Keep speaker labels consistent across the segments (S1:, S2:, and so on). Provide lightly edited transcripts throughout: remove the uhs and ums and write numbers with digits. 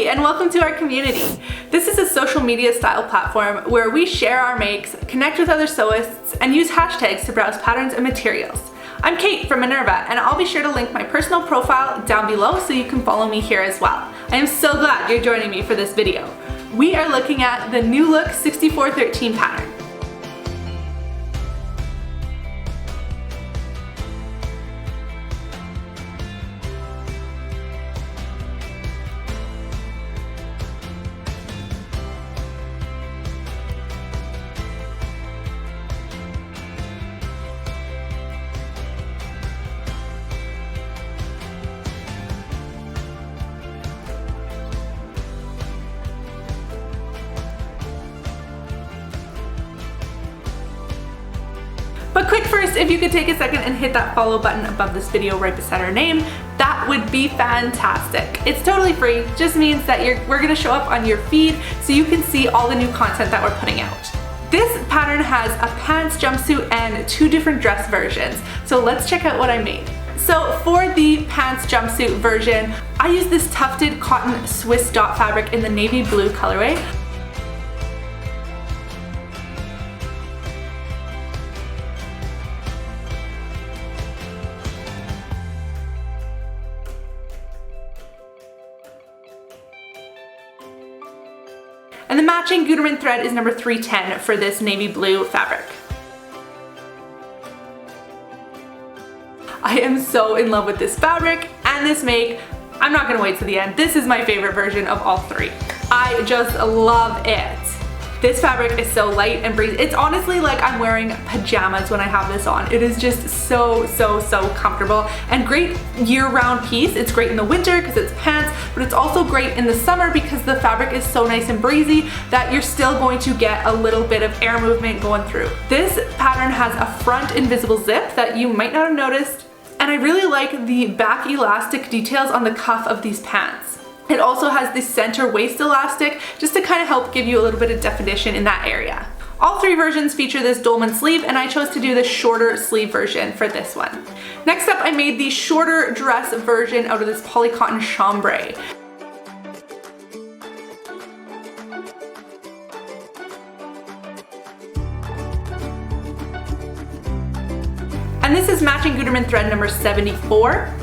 S1: Hi, and welcome to our community. This is a social media style platform where we share our makes, connect with other sewists, and use hashtags to browse patterns and materials. I'm Kate from Minerva, and I'll be sure to link my personal profile down below so you can follow me here as well. I am so glad you're joining me for this video. We are looking at the New Look 6413 pattern. But quick first, if you could take a second and hit that follow button above this video right beside our name, that would be fantastic. It's totally free, just means that we're gonna show up on your feed so you can see all the new content that we're putting out. This pattern has a pants jumpsuit and two different dress versions, so let's check out what I made. So for the pants jumpsuit version, I used this tufted cotton Swiss dot fabric in the navy blue colorway. And the matching Gutermann thread is number 310 for this navy blue fabric. I am so in love with this fabric and this make. I'm not gonna wait to the end. This is my favorite version of all three. I just love it. This fabric is so light and breezy. It's honestly like I'm wearing pajamas when I have this on. It is just so comfortable and great year-round piece. It's great in the winter because it's pants, but it's also great in the summer because the fabric is so nice and breezy that you're still going to get a little bit of air movement going through. This pattern has a front invisible zip that you might not have noticed, and I really like the back elastic details on the cuff of these pants. It also has the center waist elastic just to kind of help give you a little bit of definition in that area. All three versions feature this dolman sleeve, and I chose to do the shorter sleeve version for this one. Next up, I made the shorter dress version out of this poly cotton chambray. And this is matching Gutermann thread number 74.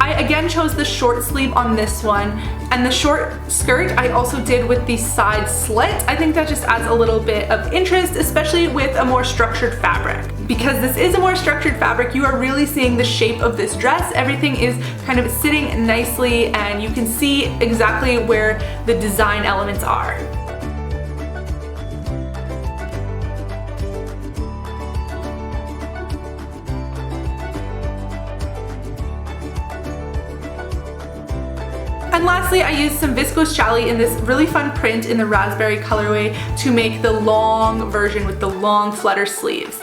S1: I again chose the short sleeve on this one, and the short skirt I also did with the side slit. I think that just adds a little bit of interest, especially with a more structured fabric. Because this is a more structured fabric, you are really seeing the shape of this dress. Everything is kind of sitting nicely and you can see exactly where the design elements are. And lastly, I used some viscose challis in this really fun print in the raspberry colorway to make the long version with the long flutter sleeves.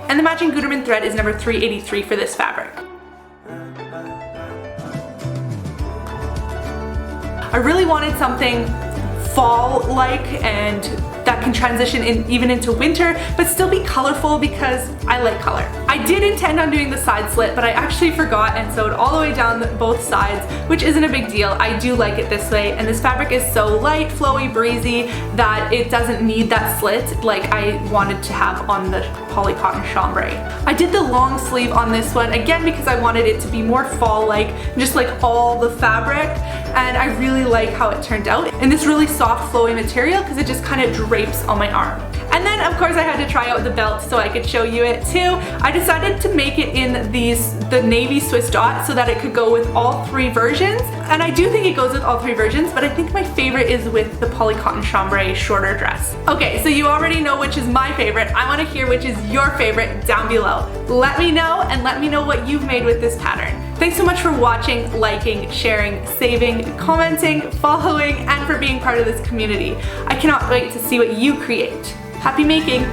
S1: And the matching Gutermann thread is number 383 for this fabric. I really wanted something fall-like and that can transition even into winter, but still be colorful because I like color. I did intend on doing the side slit, but I actually forgot and sewed all the way down both sides, which isn't a big deal. I do like it this way, and this fabric is so light, flowy, breezy that it doesn't need that slit like I wanted to have on the poly cotton chambray. I did the long sleeve on this one, again because I wanted it to be more fall-like, just like all the fabric, and I really like how it turned out in this really soft, flowy material because it just kind of drapes on my arm. And then of course I had to try out the belt so I could show you it too. I decided to make it in the navy Swiss dot so that it could go with all three versions. And I do think it goes with all three versions, but I think my favorite is with the poly cotton chambray shorter dress. Okay, so you already know which is my favorite. I want to hear which is your favorite down below. Let me know, and let me know what you've made with this pattern. Thanks so much for watching, liking, sharing, saving, commenting, following, and for being part of this community. I cannot wait to see what you create. Happy making!